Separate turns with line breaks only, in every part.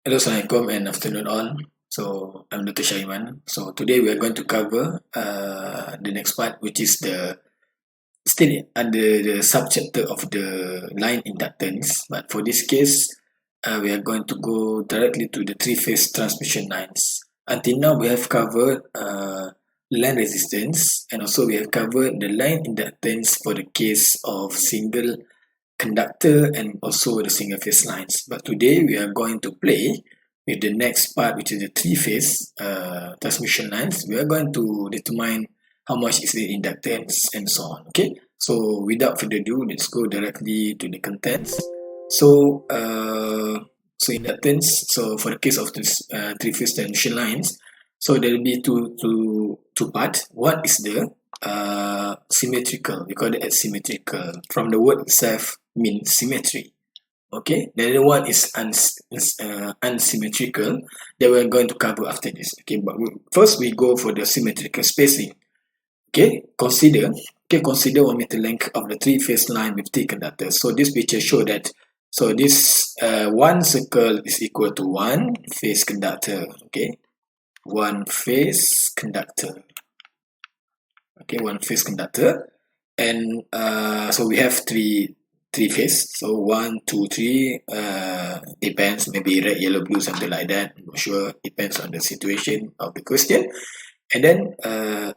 Hello, Assalamualaikum and afternoon all. So I'm Dr. Shaiman. So today we are going to cover the next part, which is the still under the subchapter of the line inductance. But for this case, we are going to go directly to the three-phase transmission lines. Until now, we have covered line resistance, and also we have covered the line inductance for the case of single conductor and also the single phase lines. But today we are going to play with the next part, which is the three-phase transmission lines. We are going to determine how much is the inductance and so on. Okay, so without further ado, let's go directly to the contents. So inductance. So for the case of this three-phase transmission lines, so there will be two parts. One is the symmetrical. We call it as symmetrical. From the word itself means symmetry. Okay, the other one is unsymmetrical that we're going to cover after this. Okay, but first we go for the symmetrical spacing. Okay, consider 1 meter length of the three-phase line with three conductors. So this picture show that this one circle is equal to one phase conductor. Okay, one phase conductor. Okay, one phase conductor, and so we have three phase. So 1, 2, 3 depends, maybe red, yellow, blue, something like that. I'm not sure, depends on the situation of the question. And then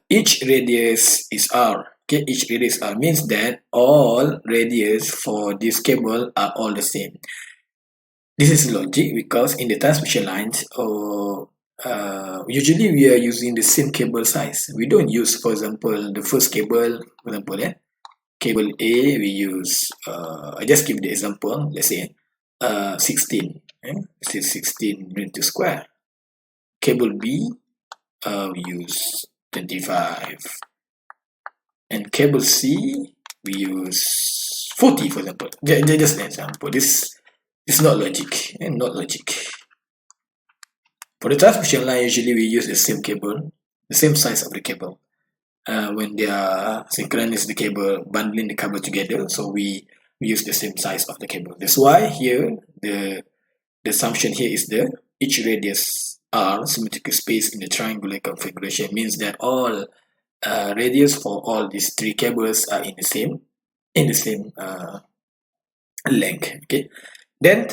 each radius is R. Okay, each radius R means that all radius for this cable are all the same. This is logic because in the transmission lines, usually we are using the same cable size. We don't use, for example, the first cable, for example, cable A, we use, I just give the example, let's say 16, this is 16 meter square. Cable B, we use 25. And cable C, we use 40, for example. Just an example. This is not logic, not logic. For the transmission line, usually we use the same cable, the same size of the cable. When they are synchronous the cable, bundling the cable together, so we use the same size of the cable. That's why here the assumption here is the each radius R symmetrical space in the triangular configuration means that all radius for all these three cables are in the same length. Okay, then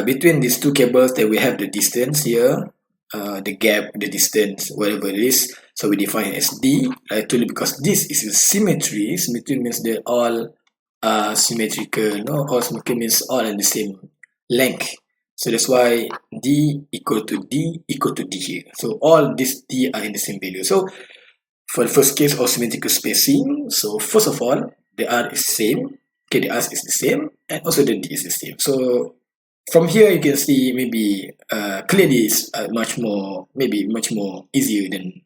between these two cables, then we have the distance here, the gap, the distance, whatever it is. So we define as D, actually, because this is a symmetry. Symmetry means they all are symmetrical. No, all symmetrical means all in the same length. So that's why D equal to D equal to D here. So all these D are in the same value. So for the first case of symmetrical spacing, so first of all, the R is same. Okay, the R is the same, and also the D is the same. So from here you can see maybe clearly it's much more easier than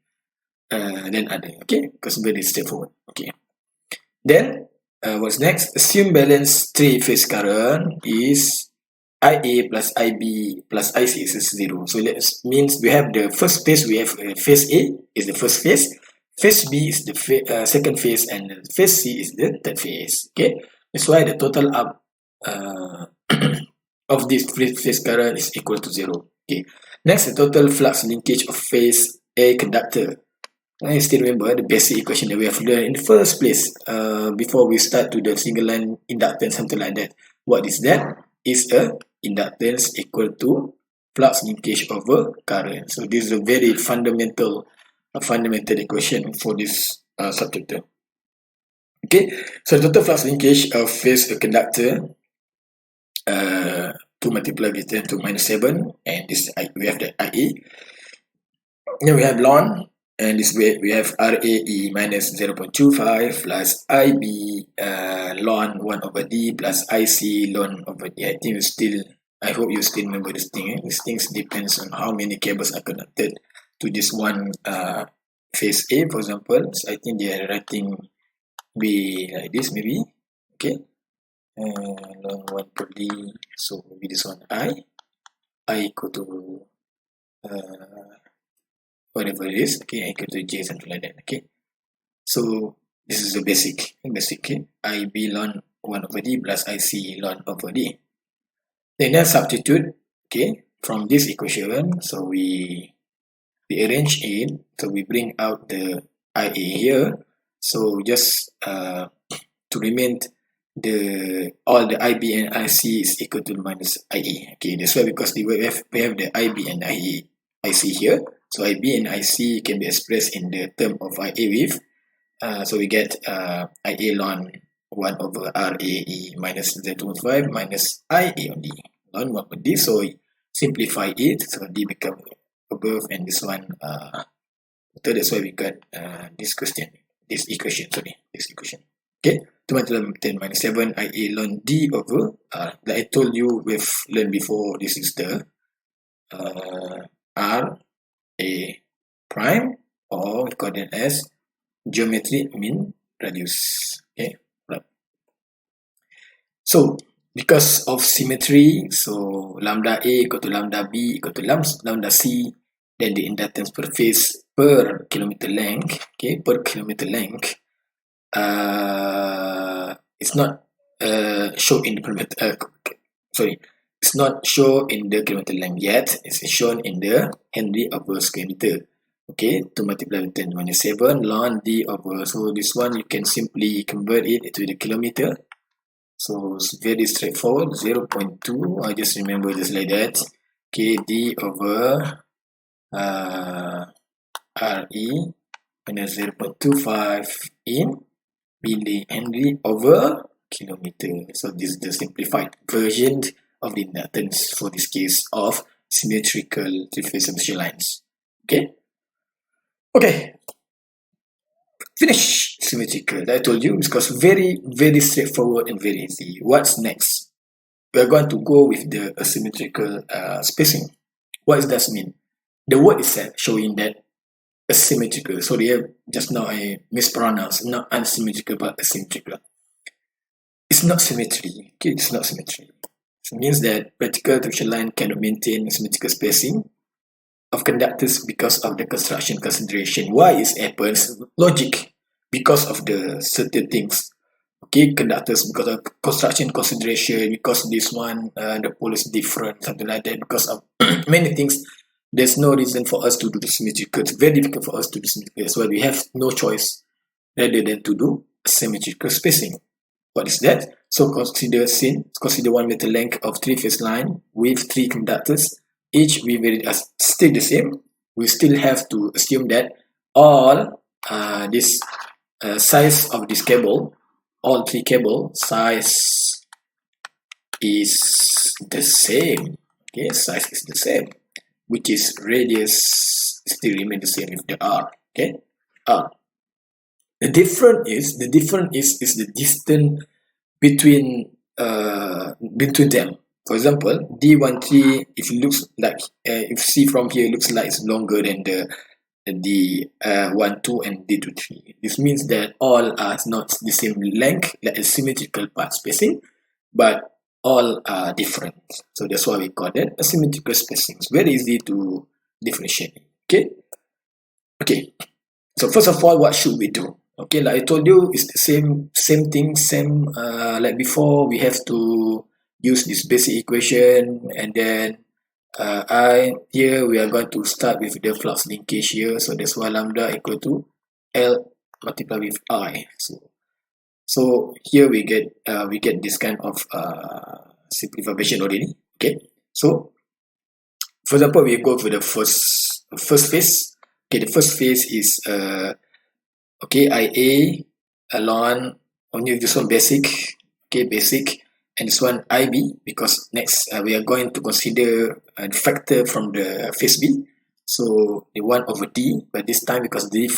other. Okay, because very straightforward. Okay, then what's next? Assume balance three-phase current is IA plus IB plus IC is 0. So that means we have the first phase. We have phase A is the first phase. Phase B is the second phase, and phase C is the third phase. Okay, that's why the total up of this phase current is equal to 0. Okay, next, the total flux linkage of phase A conductor. I still remember the basic equation that we have learned in the first place before we start to the single line inductance, something like that. What is that? Is a inductance equal to flux linkage over current. So this is a very fundamental equation for this subject. Okay, so the total flux linkage of phase a conductor 2 multiplied with 10 to minus 7, and this we have the IA. Then we have ln, and this way we have RAE minus 0.25 plus IB ln 1 over D plus IC ln over D. I hope you still remember this thing. These things depends on how many cables are connected to this one phase A, for example. So I think they are writing be like this maybe. Okay, ln 1 per D, so maybe this one I equal to whatever it is. Okay, equal to J, something like that. Okay, so this is the basic. Okay, IB ln 1 over D plus IC ln over D. Then substitute. Okay, from this equation, so we arrange it, so we bring out the IA here, so just to remain all the IB and IC is equal to minus IA. Okay, that's why because we have the IB and IC here, so IB and IC can be expressed in the term of IA with, so we get IA ln 1 over RAE minus Z25 minus IA on D ln 1 over D, so simplify it, so D become above and this one so that's why we got this equation. Okay, 2 minus 7 IA ln D over like I told you we've learned before, this is the R A prime, or we call it as geometric mean radius. Okay, right. So because of symmetry, so lambda A equal to lambda B equal to lambda C, then the inductance per phase per kilometer length, okay, per kilometer length, it's not shown in the kilometer, it's not shown in the kilometer length yet, it's shown in the Henry over square meter. Okay, to multiply with 10 minus 7 ln D over, so this one you can simply convert it into the kilometer. So it's very straightforward, 0.2, I just remember just like that. Okay, D over RE minus 0.25 in millihenry over kilometer. So this is the simplified version of the inductance for this case of symmetrical three-phase induction lines. Okay. Okay. Finish symmetrical. I told you because very straightforward and very easy. What's next? We are going to go with the asymmetrical spacing. What does that mean? The word itself showing that asymmetrical. Sorry, just now I mispronounced. Not unsymmetrical, but asymmetrical. It's not symmetry. Okay, it's not symmetry. It means that vertical tangential line cannot maintain symmetrical spacing of conductors because of the construction consideration. Why it happens? Logic. Because of the certain things. Okay, conductors because of construction consideration, because this one the pole is different, something like that, because of many things. There's no reason for us to do the symmetrical. It's very difficult for us to do symmetrical. That's why we have no choice rather than to do symmetrical spacing. What is that? So consider 1 meter length of three-phase line with 3 conductors. Each we will still the same. We still have to assume that all this size of this cable, all 3 cable size is the same. Okay, size is the same, which is radius still remain the same with the R. Okay, R. The difference is the distance between them. For example, D13, if it looks like if see from here, it looks like it's longer than the D12 and D23. This means that all are not the same length, like a symmetrical path spacing, but all are different. So that's why we call that asymmetrical spacing. It's very easy to differentiate. Okay. Okay. So first of all, what should we do? Okay, like I told you, it's the same thing, like before. We have to use this basic equation, and then here we are going to start with the flux linkage here. So that's why lambda equal to L multiplied with I. So here we get this kind of simplification already. Okay, so for example, we go for the first phase. Okay, the first phase is okay, IA ln only this one basic. Okay, basic, and this one IB, because next we are going to consider a factor from the phase B. So the 1 over D, but this time because the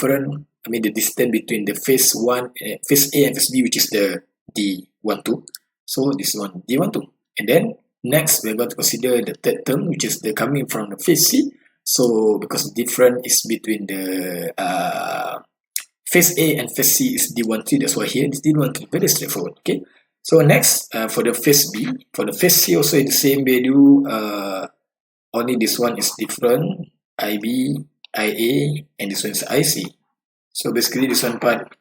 distance between the phase A and phase B, which is the D12. So this one D12, and then next we're going to consider the third term, which is the coming from the phase C. So because the difference is between the phase A and phase C is D13, that's why here this D13, very straightforward. Okay. So next for the phase B, for the phase C also the same value, only this one is different, IB, IA, and this one is IC. So basically this one part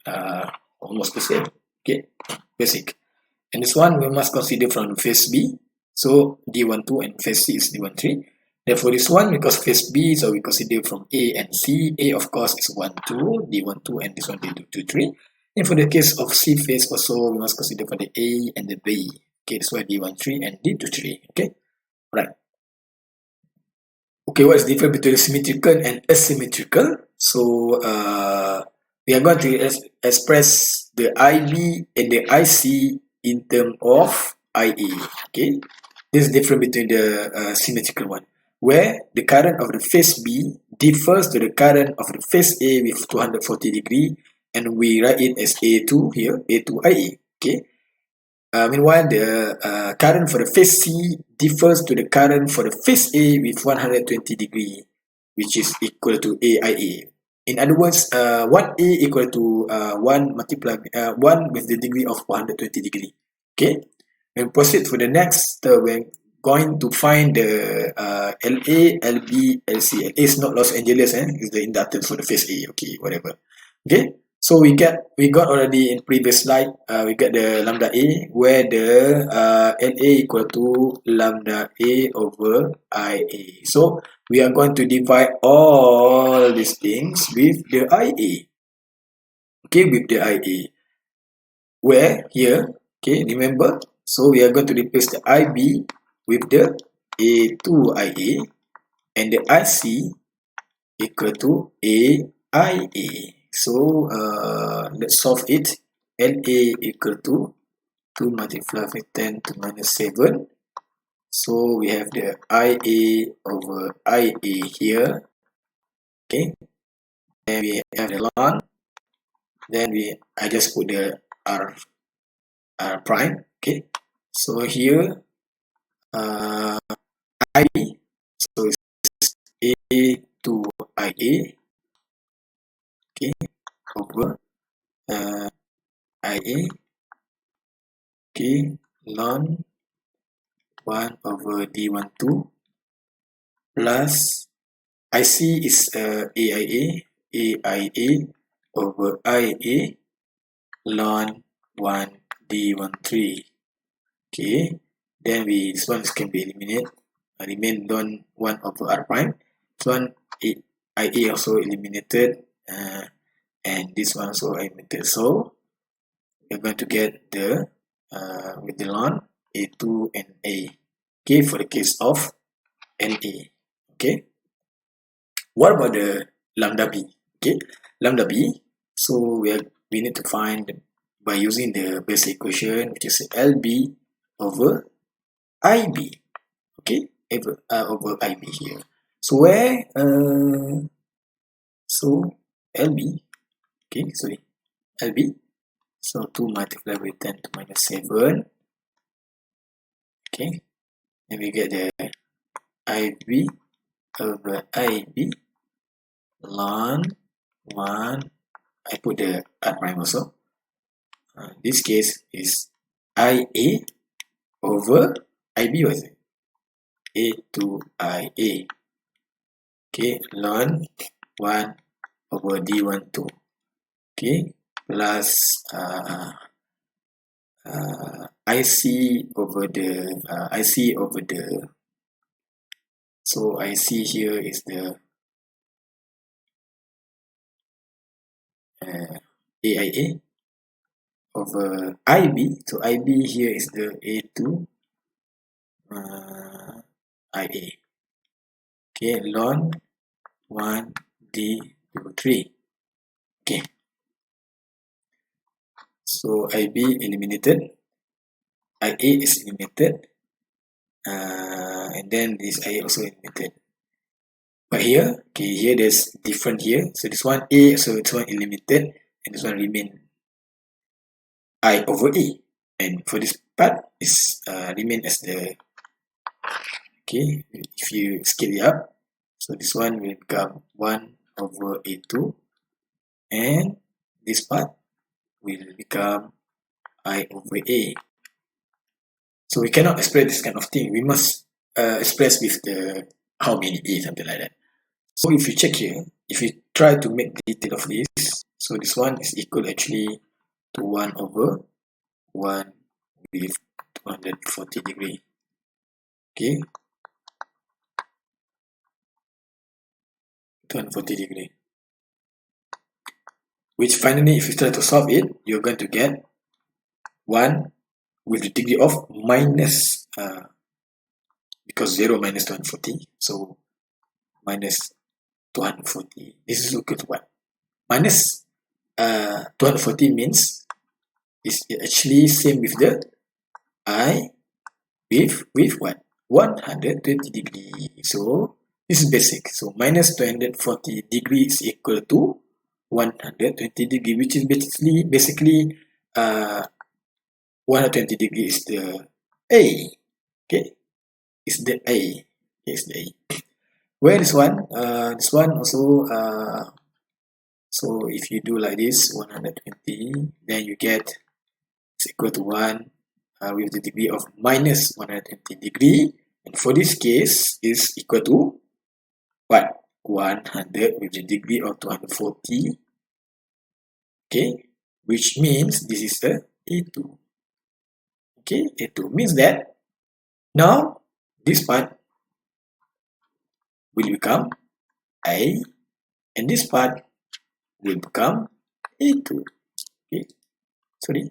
almost the same. Okay, basic. And this one we must consider from phase B. So D12 and phase C is D13. Then for this one, because phase B, so we consider from A and C. A, of course, is 1, 2, D1, 2, and this one, D2, 2, 3. And for the case of C phase also, we must consider for the A and the B. Okay, that's why D1, 3 and D2, 3. Okay, right. Okay, what is the difference between symmetrical and asymmetrical? So, we are going to express the IB and the IC in terms of IA. Okay, this is different between the symmetrical one, where the current of the phase B differs to the current of the phase A with 240 degree, and we write it as A2 here, A2 IA. Okay. Meanwhile, the current for the phase C differs to the current for the phase A with 120 degree, which is equal to AIA. In other words, 1A equal to 1 multiply 1 with the degree of 120 degree. Okay. When proceed for the next, we're going to find the LA, LB, LC. LA is not Los Angeles, it's the inductance for the phase A. Okay, whatever. Okay. So we got already in previous slide, we got the lambda A, where the LA equal to lambda A over IA. So we are going to divide all these things with the IA. Okay, with the IA. Where here, okay, remember, so we are going to replace the IB with the A2IA, and the IC equal to AIA. So let's solve it. LA equal to 2 multiplied with 10 to minus 7. So we have the IA over IA here. Okay. Then we have the ln. Then I just put the R prime. Okay. So here IB, so it's A2IA, okay, over IA, okay, ln 1 over D12 plus IC is AIA over IA ln 1 D13. Okay, then this one can be eliminated. Remain ln 1 over R prime. This one IA also eliminated, and this one also eliminated. So we're going to get the with the ln A2 and A. Okay, for the case of LA. Okay. What about the lambda B? Okay, lambda B. So we need to find by using the basic equation, which is LB over IB. Okay, over IB here. So where so LB. Okay, sorry, LB. So 2 multiplied with 10 to minus 7. Okay, and we get the IB over IB ln 1. I put the R prime also. This case is IA over IB, was it? A2IA. Okay, ln 1 over D12. Okay, plus IC over the so IC here is the AIA over IB. So IB here is the A2 IA. Okay, ln 1 D3. Okay. So IB eliminated, IA is eliminated, and then this IA also eliminated. But here, okay, here there's different here. So this one A, so this one eliminated, and this one remain I over A. And for this part, is remain as the, okay, if you scale it up, so this one will become 1 over A2, and this part will become I over A. So we cannot express this kind of thing. We must express with the how many A, something like that. So if you check here, if you try to make detail of this, so this one is equal actually to 1 over 1 with 240 degree. Okay. 240 degree. Which finally, if you try to solve it, you're going to get 1 with the degree of minus, because 0 minus 240, so minus 240. This is equal to what? Minus 240 means it's actually same with the I with what? 120 degree. So this is basic. So minus 240 degree is equal to 120 degree, which is basically 120 degree is the A. Okay, is the A. Is the A. Where this one? This one also. So if you do like this, 120, then you get is equal to 1 with the degree of minus 120 degree. And for this case, is equal to what? 100 with the degree of 240. Okay, which means this is a A2. Okay, A2 means that now this part will become A, and this part will become A2. Okay, sorry,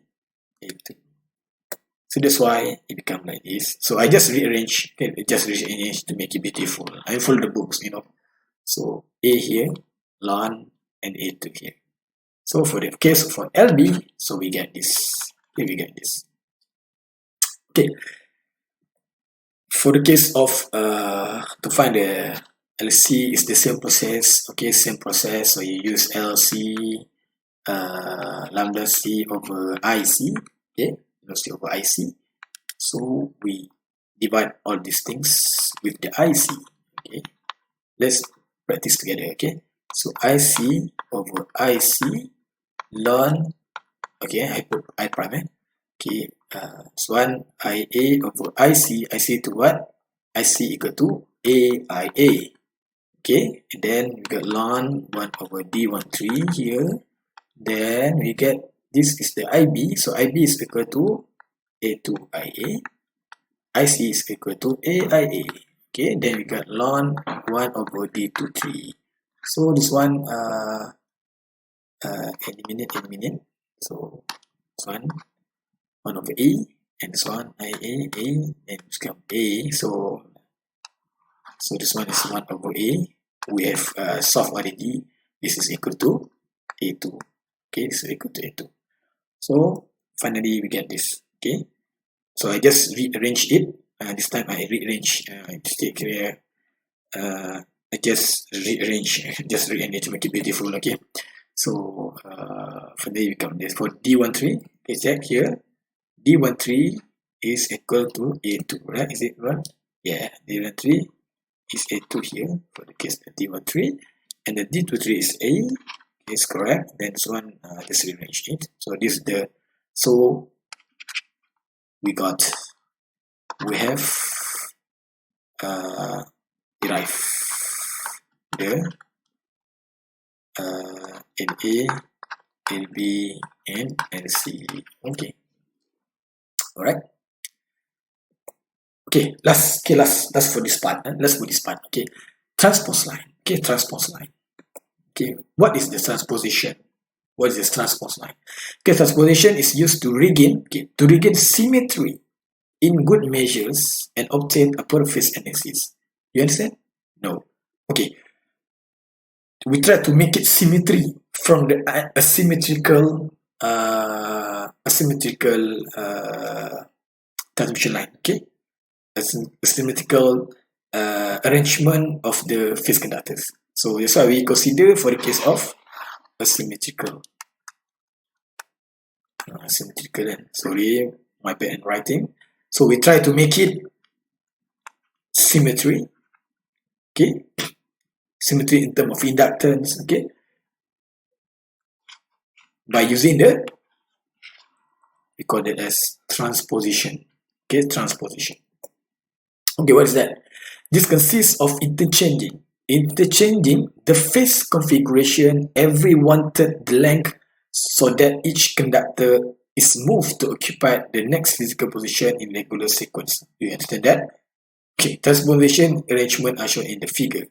A2. So that's why it become like this. So I just rearrange, okay, to make it beautiful. I fold the books, you know. So A here, ln, and A2 here. So for the case for LB, so we get this. Here we get this. Okay. For the case of to find the LC is the same process. Okay, same process. So you use LC lambda C over IC. Okay, C over IC. So we divide all these things with the IC. Okay, let's practice together. Okay, so IC over IC ln. Okay, I put I prime. Okay, this one IA over IC to what? IC equal to AIA. Okay, and then we got ln 1 over D13 here. Then we get this is the IB, so IB is equal to A2IA. IC is equal to AIA. Okay, then we got ln 1 over D23. So this one eliminate. So this one 1 over A, and this one IA, A, and it's become A. So this one is 1 over A. We have solved already. This is equal to A2. Okay, this is equal to A2. So finally we get this. Okay, so I just rearrange it. This time I rearrange. Take here. I just rearrange to make it beautiful. Okay, so finally we come this for D13. Okay, check here. D13 is equal to A2, right? Is it right? Yeah, D13 is A2 here for the case of D13, and the D23 is A. Is correct. Then this one just rearrange it. So this is the we have derive the LA, LB, and LC. Okay. Alright. Okay, last for this part. Let's put this part. Okay, transpose line. Okay, transpose line. Okay, what is the transposition? What is this transpose line? Okay, transposition is used to regain symmetry in good measures and obtain a perfect analysis. You understand? No. Okay. We try to make it symmetry from the asymmetrical transmission line. Okay, a symmetrical arrangement of the phase conductors. So that's why we consider for the case of asymmetrical. Sorry, my bad in writing. So we try to make it symmetry. Okay, symmetry in terms of inductance. Okay, by using we call it as transposition. Okay, transposition. Okay, what is that? This consists of interchanging the phase configuration every 1/3 the length, so that each conductor is moved to occupy the next physical position in regular sequence. Do you understand that? Okay, transposition arrangement are shown in the figure.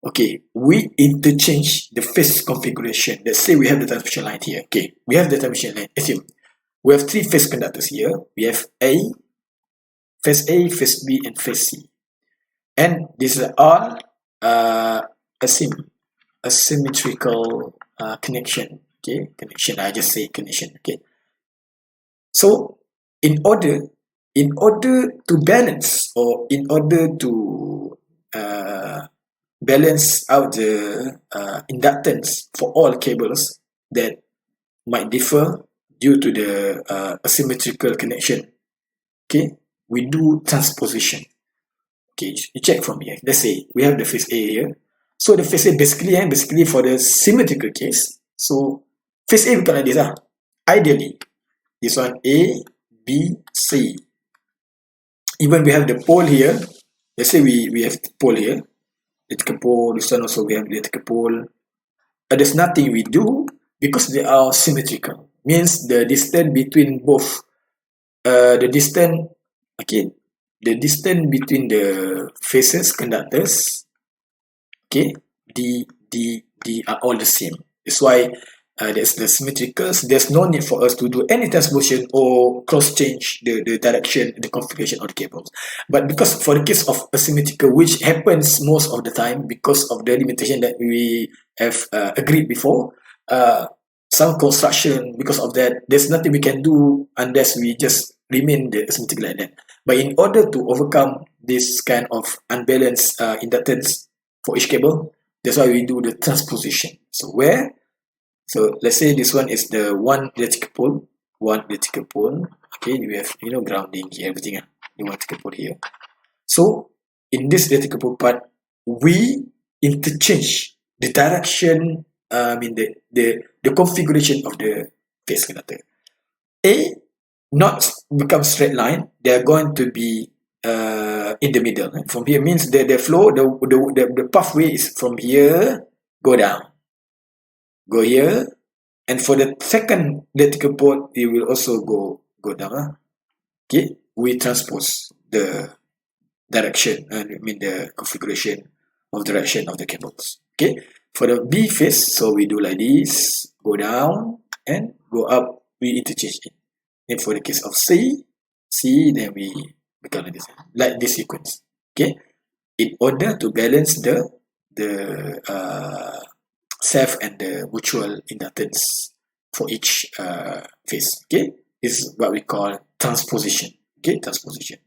okay, we interchange the phase configuration. Let's say we have the transmission line here. Okay, we have the transmission line. Assume we have three phase conductors here. We have phase A, phase B, and phase C. And these are all asymmetrical connection. Okay, connection. I just say connection. Okay. So in order to balance, or in order to balance out the inductance for all cables that might differ due to the asymmetrical connection, okay, we do transposition. Okay, you check from here. Let's say we have the phase A here. So the phase A basically for the symmetrical case. So phase A become like this. Ideally, this one A, B, C. Even we have the pole here. Let's say we have the pole here. Electrical pole. This one also we have electrical pole. There's nothing we do because they are symmetrical. Means the distance between both the distance between the phases conductors, okay, D are all the same. That's why there's the symmetricals. There's no need for us to do any transposition or cross change the direction, the configuration of the cables. But because for the case of asymmetrical, which happens most of the time because of the limitation that we have agreed before, some construction, because of that, there's nothing we can do unless we just remain the asymmetrical like that. But in order to overcome this kind of unbalanced inductance for each cable, that's why we do the transposition. So let's say this one is the one electrical pole. Okay, we have grounding here, everything. The one electrical pole here. So in this electrical pole part, we interchange the direction. The configuration of the phase conductor. A not become straight line. They are going to be in the middle. From here means the flow, the pathway is from here, go down, go here, and for the second electrical pole, it will also go down. Okay, we transpose the direction, the configuration of direction of the cables. Okay, for the B phase, so we do like this, go down and go up, we interchange it. And for the case of C, then we become like this sequence. Okay, in order to balance the self and the mutual inductance for each phase. Okay, this is what we call transposition. Okay, transposition.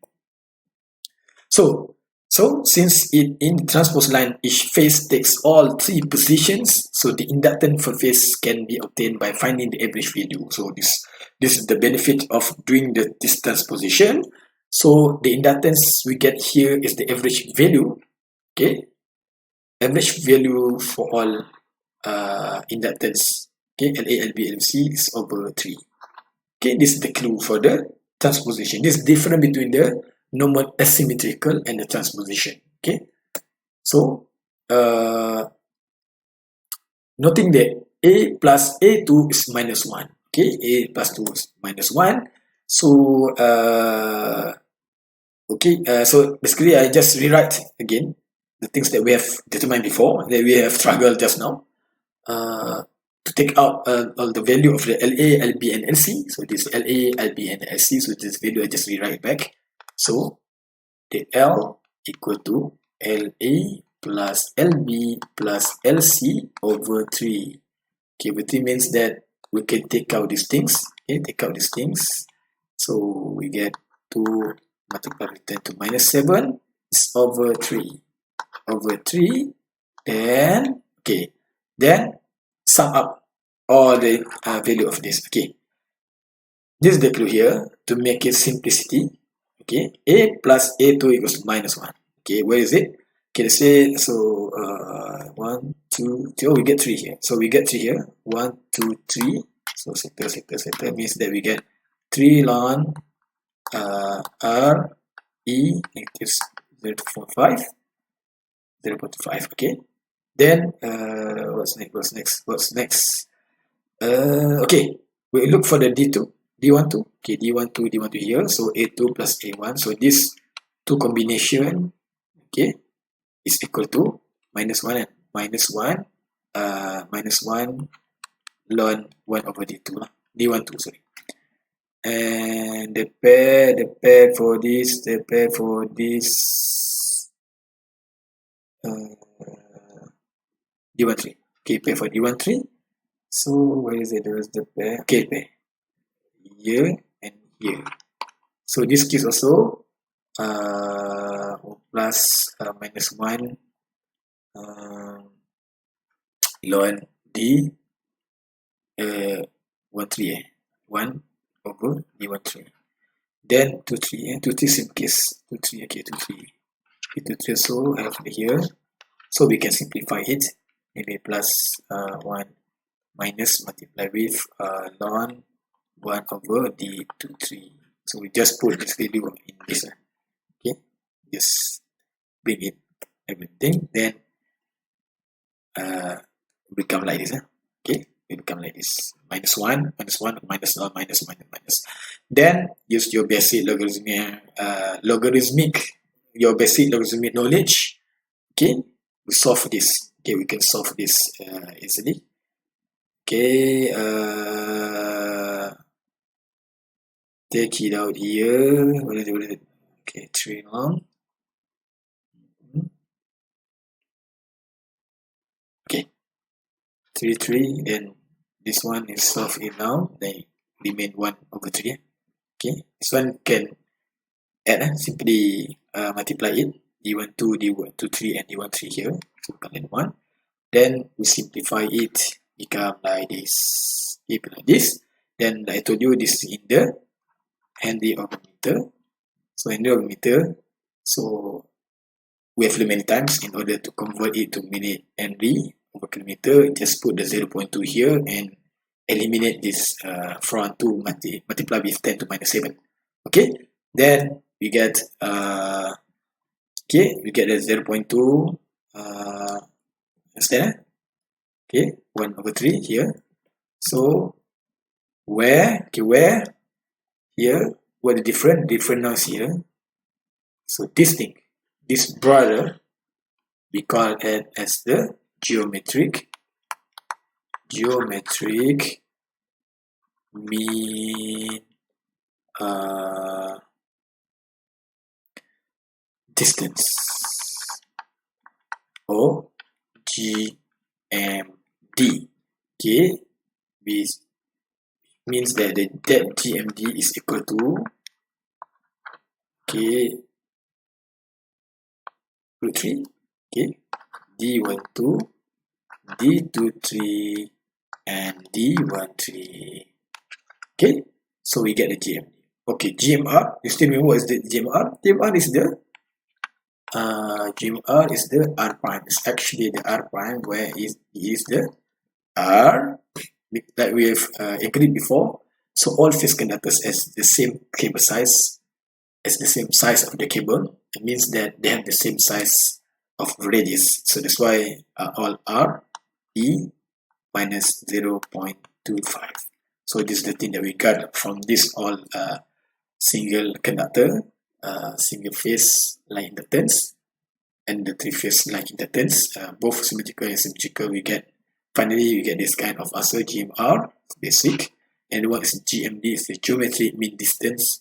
So since in transpose line, each phase takes all three positions, so the inductance for phase can be obtained by finding the average value. So this is the benefit of doing this transposition. So the inductance we get here is the average value. Okay, average value for all inductance. Okay, LA, LB, LC is over 3. Okay, this is the clue for the transposition. This is different between the normal asymmetrical and the transposition. Okay, so noting that A plus A2 is minus 1. Okay, A plus 2 is minus 1. So so basically I just rewrite again the things that we have determined before, that we have struggled just now, to take out all the value of the LA, LB, and LC. So this LA, LB, and LC. So this value I just rewrite back. So the L equal to LA plus LB plus LC over 3. Okay, but 3 means that we can take out these things. Okay, take out these things. So we get 2 multiplied with 10 to minus 7 is over 3. Over 3. Then, okay, then sum up all the value of this. Okay, this is the clue here to make it simplicity. Okay, A plus A2 equals to minus 1. Okay, where is it? Okay, let's say, so 1, 2, 3. Oh, we get 3 here. So we get 3 here. 1, 2, 3. So sector means that we get 3 ln R E negative 0.5. 0.5. Okay. Then what's next? Okay, we look for the D2. D12. Okay, D12 here. So A2 plus A1. So this two combination, okay, is equal to minus 1 and minus 1 ln 1 over d2 lah. d12, sorry. And the pair for this d13. Okay, pair for d13. So where is it? There is the pair. Okay, pair here and here. So this case also plus minus 1 ln d 13 1 over d13. Then 2 3 2 3 same case 2 3. Okay, 2 3. Okay, 2 3 so I have here. So we can simplify it. Maybe plus 1 minus multiply with ln 1 over d23. So we just put this value in this. Okay, just bring it everything. Then become like this. Okay, it become like this. Minus 1, minus 1, minus ln, minus, minus, minus. Then use your basic logarithmic knowledge. Okay, we solve this. Okay, we can solve this easily. Okay, take it out here. What is it? Okay, 3 long. Okay, 3 3. Then this one is solved it now. Then remain 1 over 3. Okay, this one can add. Simply multiply it. d12, d23, and d13 here. So we 1. Then we simplify it. Become like this. Okay, like this. Then like I told you, this is in the Henry of meter. So Henry of meter. So we have learned many times. In order to convert it to minute Henry over kilometer, just put the 0.2 here and eliminate this front to multiply with 10 to minus 7. Okay. Then we get we get the 0.2 understand? Okay, 1 over 3 here. So where here, what the different now is here. So this thing, this brother, we call it as the geometric mean distance, or GMD. Okay, which means that the depth GMD is equal to root 3. Okay, D12, D23, and D13. Okay, so we get the GMD. Okay, GMR. You still remember what is the GMR? GMR is the R prime. It's actually the R prime, where is the R that we have agreed before. So all phase conductors has the same cable size, as the same size of the cable. It means that they have the same size of radius. So that's why all R E minus 0.25. So this is the thing that we got from this all single conductor, single phase line inductance, and the 3-phase line inductance, both symmetrical and symmetrical. Finally we get this kind of answer. GMR, basic, and what is GMD is the geometric mean distance